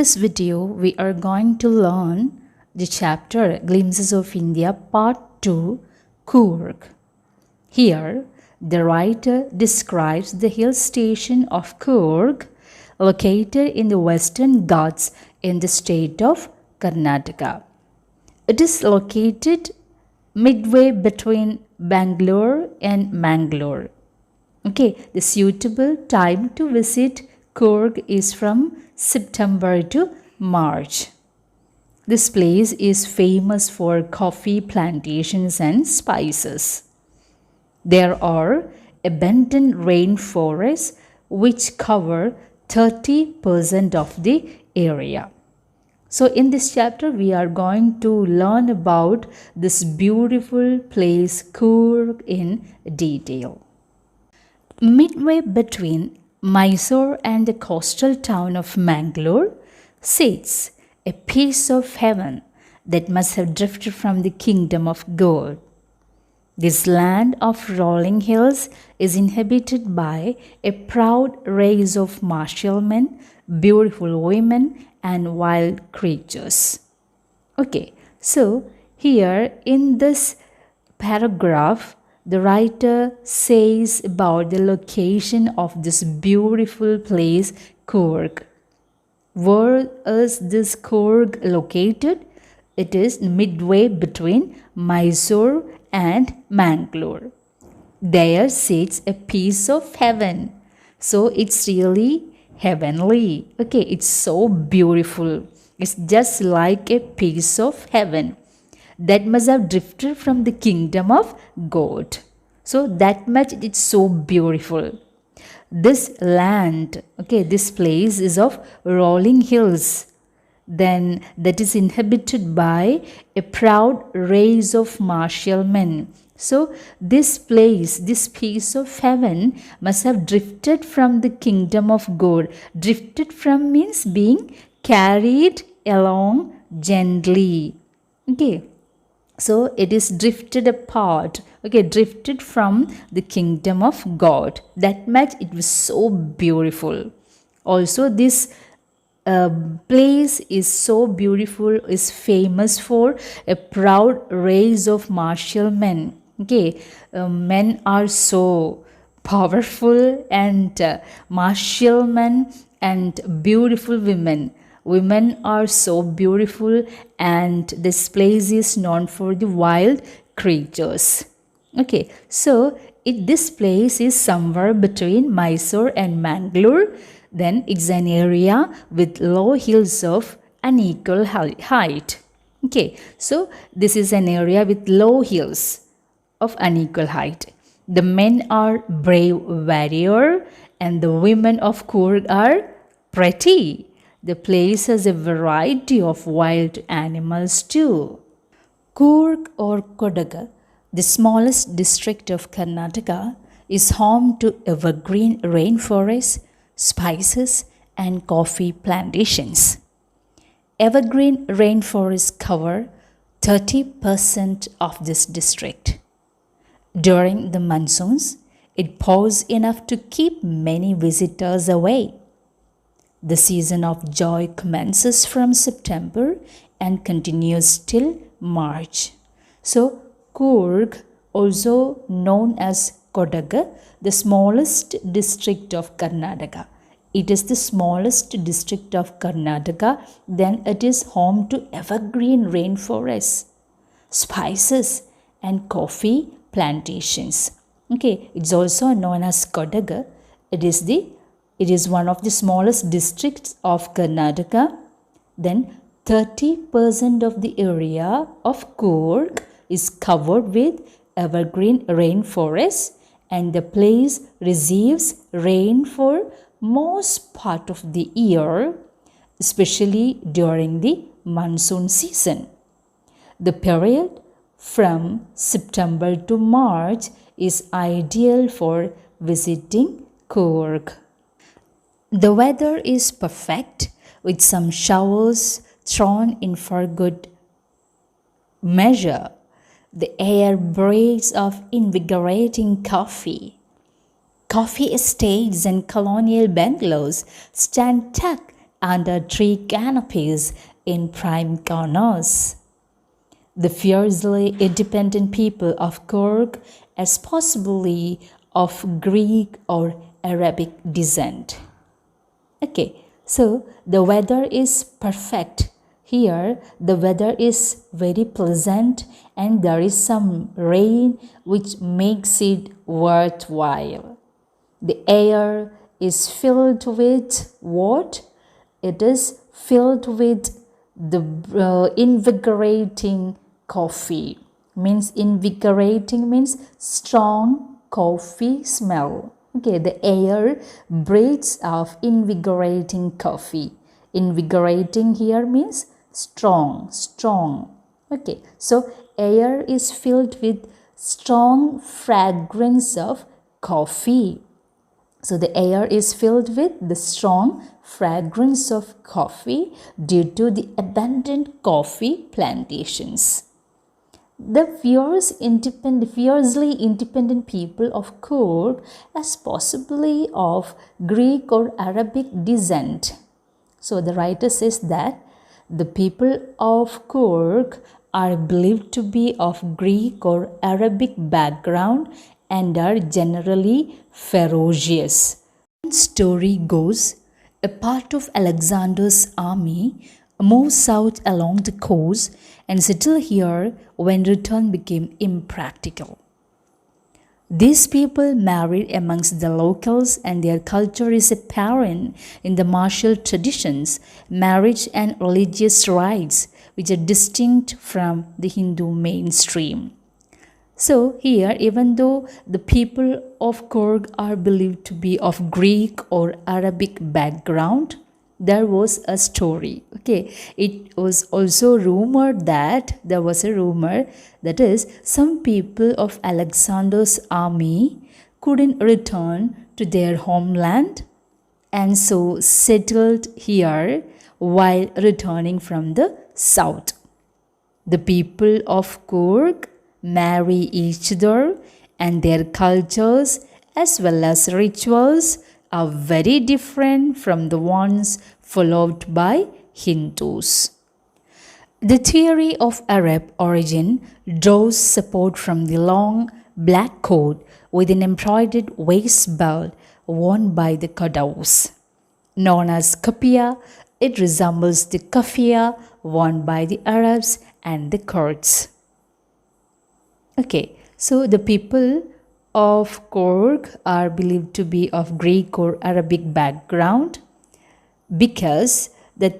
this video, we are going to learn the chapter Glimpses of India Part 2, Coorg. Here, the writer describes the hill station of Coorg, located in the Western Ghats in the state of Karnataka. It is located midway between Bangalore and Mangalore. Okay, the suitable time to visit Coorg is from September to March. This place is famous for coffee plantations and spices. There are abundant rainforests which cover 30% of the area. So in this chapter, we are going to learn about this beautiful place Coorg in detail. Midway between Mysore and the coastal town of Mangalore sits a piece of heaven that must have drifted from the kingdom of God. This land of rolling hills is inhabited by a proud race of martial men, beautiful women, and wild creatures. Okay, so here in this paragraph, the writer says about the location of this beautiful place, Coorg. Where is this Coorg located? It is midway between Mysore and Mangalore. There sits a piece of heaven. So it's really heavenly. Okay, it's so beautiful. It's just like a piece of heaven that must have drifted from the kingdom of God. So that much it's so beautiful. This land, okay, this place is of rolling hills. Then that is inhabited by a proud race of martial men. So this place, this piece of heaven must have drifted from the kingdom of God. Drifted from means being carried along gently. Okay. So it is drifted apart, okay, drifted from the kingdom of God. That much it was so beautiful. Also, this place is so beautiful, is famous for a proud race of martial men. Okay, men are so powerful and martial men and beautiful women. Women are so beautiful, and this place is known for the wild creatures. Okay, so this place is somewhere between Mysore and Mangalore. Then it's an area with low hills of unequal height. Okay, so this is an area with low hills of unequal height. The men are brave warrior, and the women of Coorg are pretty. The place has a variety of wild animals too. Coorg or Kodaga, the smallest district of Karnataka, is home to evergreen rainforests, spices, and coffee plantations. Evergreen rainforests cover 30% of this district. During the monsoons, it pours enough to keep many visitors away. The season of joy commences from September and continues till March. So, Coorg, also known as Kodaga, the smallest district of Karnataka. It is the smallest district of Karnataka, then it is home to evergreen rainforests, spices, and coffee plantations. Okay, it's also known as Kodaga. It is one of the smallest districts of Karnataka. Then 30% of the area of Coorg is covered with evergreen rainforests, and the place receives rain for most part of the year, especially during the monsoon season. The period from September to March is ideal for visiting Coorg. The weather is perfect, with some showers thrown in for good measure. The air breathes of invigorating coffee. Coffee estates and colonial bungalows stand tucked under tree canopies in prime corners. The fiercely independent people of Coorg, as possibly of Greek or Arabic descent. Okay, so the weather is perfect. Here, the weather is very pleasant and there is some rain which makes it worthwhile. The air is filled with what? It is filled with the invigorating coffee. Means invigorating means strong coffee smell. Okay, the air breathes of invigorating coffee. Invigorating here means strong. Okay, so air is filled with strong fragrance of coffee. So the air is filled with the strong fragrance of coffee due to the abundant coffee plantations. The fiercely independent people of Coorg, as possibly of Greek or Arabic descent. So the writer says that the people of Coorg are believed to be of Greek or Arabic background and are generally ferocious. One story goes, a part of Alexander's army moved south along the coast and settled here when return became impractical. These people married amongst the locals and their culture is apparent in the martial traditions, marriage and religious rites which are distinct from the Hindu mainstream. So here, even though the people of Coorg are believed to be of Greek or Arabic background, there was a story. Okay, it was also rumored that there was a rumor that is some people of Alexander's army couldn't return to their homeland and so settled here while returning from the south. The people of Coorg marry each other and their cultures as well as rituals are very different from the ones followed by Hindus. The theory of Arab origin draws support from the long black coat with an embroidered waist belt worn by the Qaddaus. Known as kapia, it resembles the kafia worn by the Arabs and the Kurds. Okay, so the people of Coorg are believed to be of Greek or Arabic background because the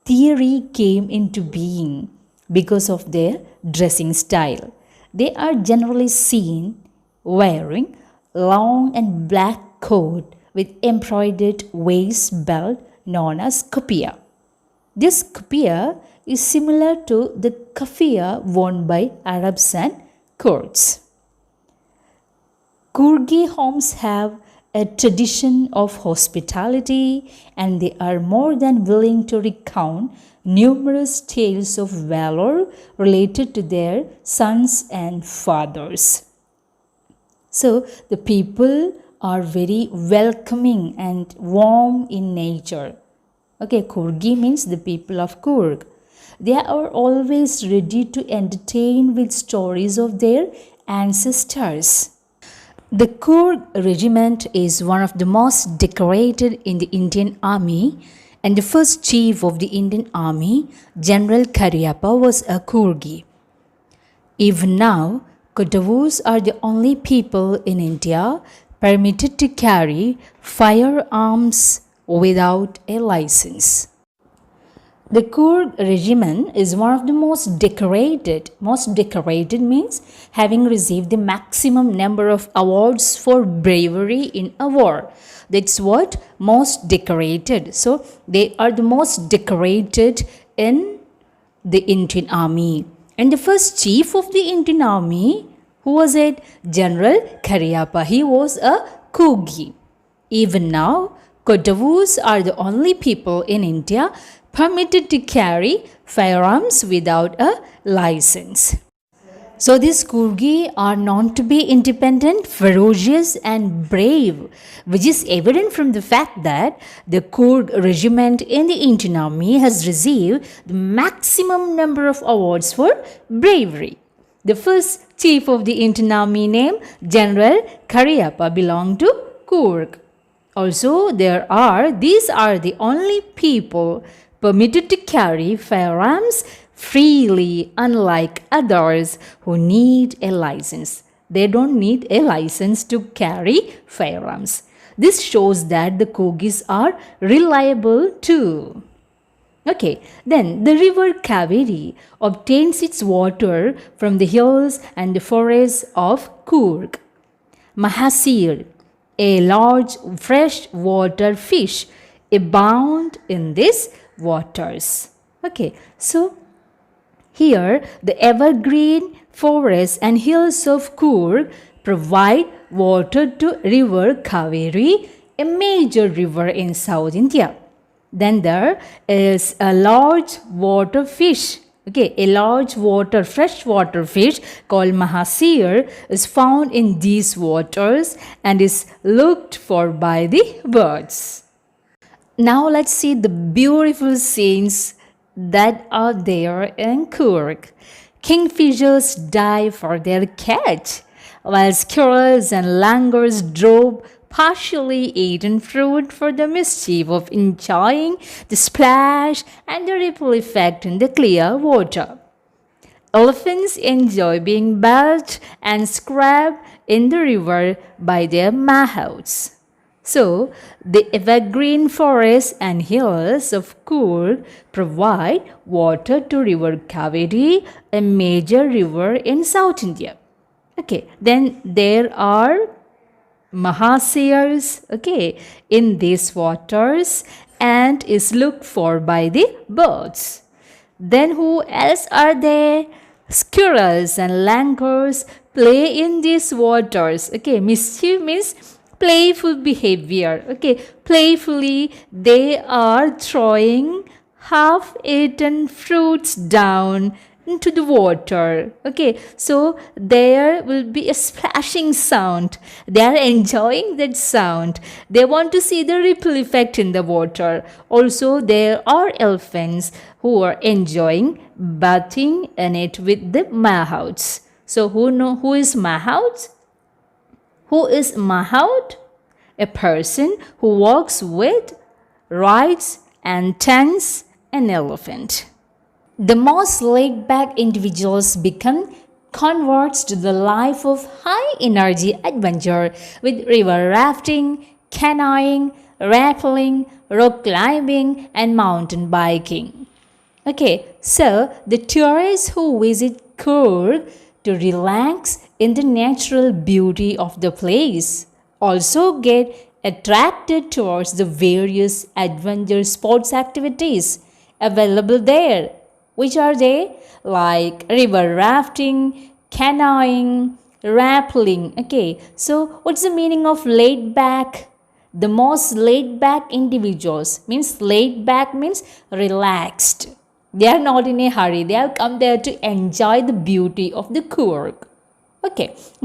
theory came into being because of their dressing style. They are generally seen wearing long and black coat with embroidered waist belt known as kapia. This kapia is similar to the kafia worn by Arabs and Kurds. Coorgi homes have a tradition of hospitality and they are more than willing to recount numerous tales of valor related to their sons and fathers. So the people are very welcoming and warm in nature. Okay, Coorgi means the people of Coorg. They are always ready to entertain with stories of their ancestors. The Coorg regiment is one of the most decorated in the Indian Army, and the first chief of the Indian Army, General Cariappa, was a Coorgi. Even now, Kodavus are the only people in India permitted to carry firearms without a license. The Coorg regiment is one of the most decorated. Most decorated means having received the maximum number of awards for bravery in a war. That's what most decorated. So they are the most decorated in the Indian Army. And the first chief of the Indian Army, who was it? General Cariappa. He was a Coorgi. Even now, Kodavus are the only people in India permitted to carry firearms without a license. So these Coorgi are known to be independent, ferocious and brave, which is evident from the fact that the Coorg regiment in the Indian Army has received the maximum number of awards for bravery. The first chief of the Indian Army named General Cariappa belonged to Coorg. Also, these are the only people permitted to carry firearms freely, unlike others who need a license. They don't need a license to carry firearms. This shows that the Kogis are reliable too. Okay, then the river Kaveri obtains its water from the hills and the forests of Coorg. Mahasir, a large freshwater fish, abound in these waters. Okay, so here, the evergreen forests and hills of Coorg provide water to river Kaveri, a major river in South India. Then there is a large water fish. Okay, a large freshwater fish called Mahasir is found in these waters and is looked for by the birds. Now let's see the beautiful scenes that are there in Coorg. Kingfishers dive for their catch, while squirrels and langurs drop partially eaten fruit for the mischief of enjoying the splash and the ripple effect in the clear water. Elephants enjoy being bathed and scrubbed in the river by their mahouts. So, the evergreen forests and hills of Coorg provide water to river Kaveri, a major river in South India. Okay, then there are Mahasirs, in these waters and is looked for by the birds. Then who else are there? Squirrels and langurs play in these waters. Mischief means playful behavior. Playfully they are throwing half-eaten fruits down into the water. So there will be a splashing sound. They are enjoying that sound. They want to see the ripple effect in the water. Also, there are elephants who are enjoying bathing in it with the mahouts. So who is mahouts? Who is mahout? A person who walks with, rides and tends an elephant. The most laid-back individuals become converts to the life of high-energy adventure with river rafting, canoeing, rappelling, rock climbing and mountain biking. So the tourists who visit Coorg to relax in the natural beauty of the place also get attracted towards the various adventure sports activities available there. Which are they? Like river rafting, canoeing, rappelling. So what's the meaning of laid back? The most laid back individuals means laid back means relaxed. They are not in a hurry. They have come there to enjoy the beauty of the Coorg.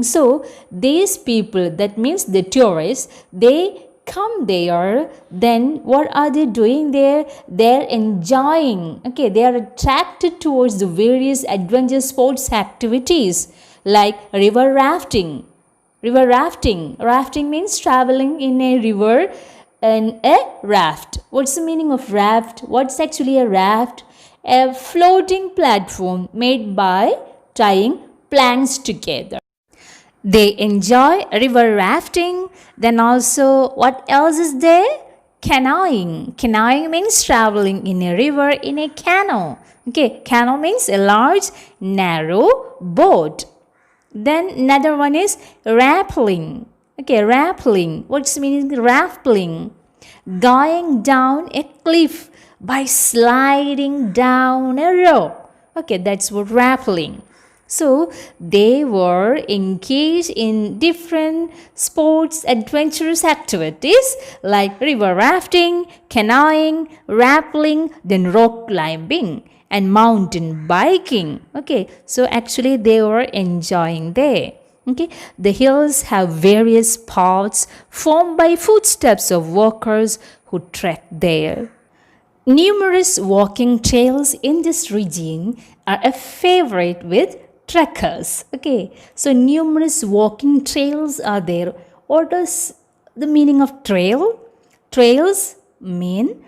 So these people, that means the tourists, they come there. Then what are they doing there? They're enjoying. They are attracted towards the various adventure sports activities like river rafting. Rafting means traveling in a river in a raft. What's the meaning of raft? What's actually a raft? A floating platform made by tying planks together. They enjoy river rafting. Then also, what else is there? Canoeing. Canoeing means traveling in a river in a canoe. Canoe means a large, narrow boat. Then another one is rappelling. Rappelling. What's the meaning of rappelling? Going down a cliff by sliding down a rope. That's what rappelling. So they were engaged in different sports adventurous activities like river rafting, canoeing, rappelling, then rock climbing. and mountain biking. Okay, so actually they were enjoying there. Okay, the hills have various paths formed by footsteps of walkers who trek there. Numerous walking trails in this region are a favorite with trekkers. Okay, so numerous walking trails are there. What does the meaning of trail? Trails mean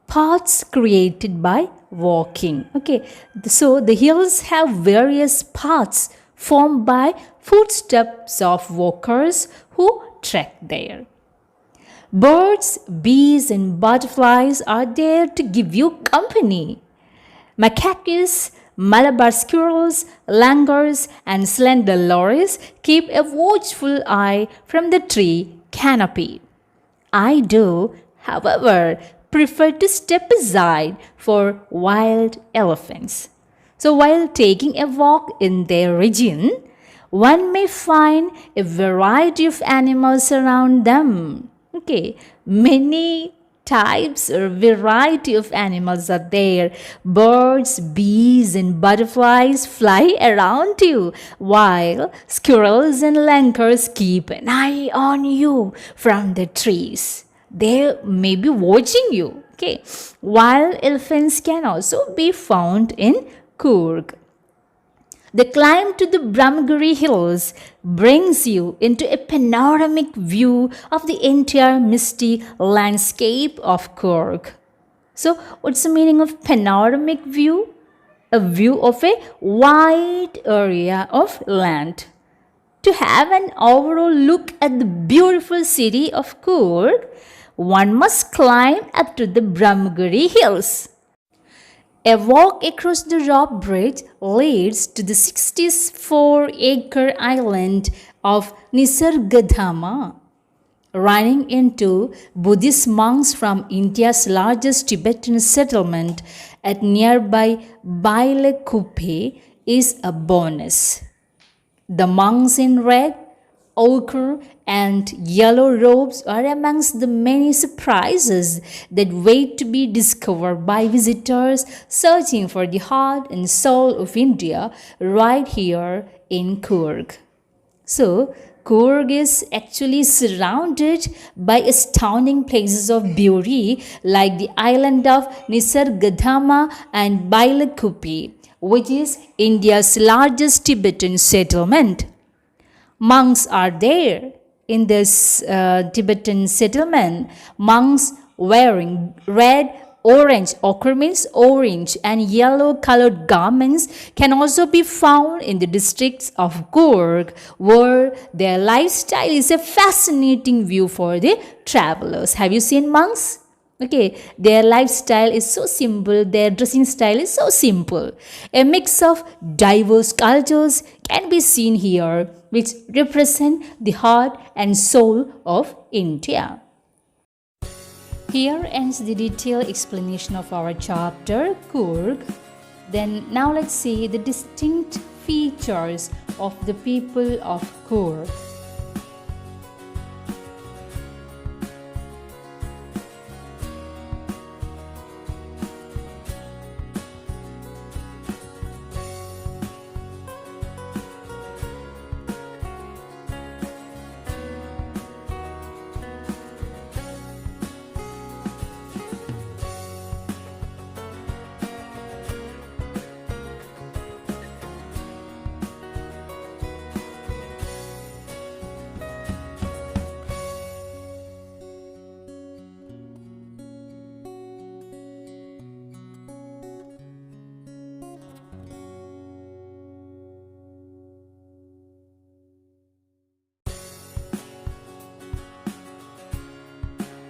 paths created by walking. Okay, so the hills have various paths formed by footsteps of walkers who trek there. Birds, bees, and butterflies are there to give you company. Macaques, Malabar squirrels, langurs, and slender lories keep a watchful eye from the tree canopy. I do, however, prefer to step aside for wild elephants. So, while taking a walk in their region, one may find a variety of animals around them. Okay, many types or variety of animals are there. Birds, bees, and butterflies fly around you, while squirrels and langurs keep an eye on you from the trees. They may be watching you. Okay, wild elephants can also be found in Coorg. The climb to the Brahmagiri hills brings you into a panoramic view of the entire misty landscape of Coorg. So, what's the meaning of panoramic view? A view of a wide area of land. To have an overall look at the beautiful city of Coorg, one must climb up to the Brahmagiri hills. A walk across the rope bridge leads to the 64-acre island of Nisargadhama, running into Buddhist monks from India's largest Tibetan settlement at nearby Bailakuppe is a bonus. The monks in red, ochre, and yellow robes are amongst the many surprises that wait to be discovered by visitors searching for the heart and soul of India right here in Coorg. So, Coorg is actually surrounded by astounding places of beauty like the island of Nisargadhama and Bailakuppe, which is India's largest Tibetan settlement. Monks are there in this Tibetan settlement. Monks wearing red, orange, ochre means orange, and yellow colored garments can also be found in the districts of Coorg, where their lifestyle is a fascinating view for the travelers. Have you seen monks? Okay, their lifestyle is so simple, their dressing style is so simple. A mix of diverse cultures can be seen here, which represent the heart and soul of India. Here ends the detailed explanation of our chapter, Coorg. Then now let's see the distinct features of the people of Coorg.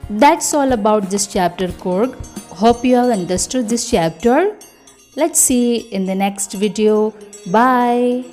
That's all about this chapter, Coorg. Hope you have understood this chapter. Let's see in the next video. Bye.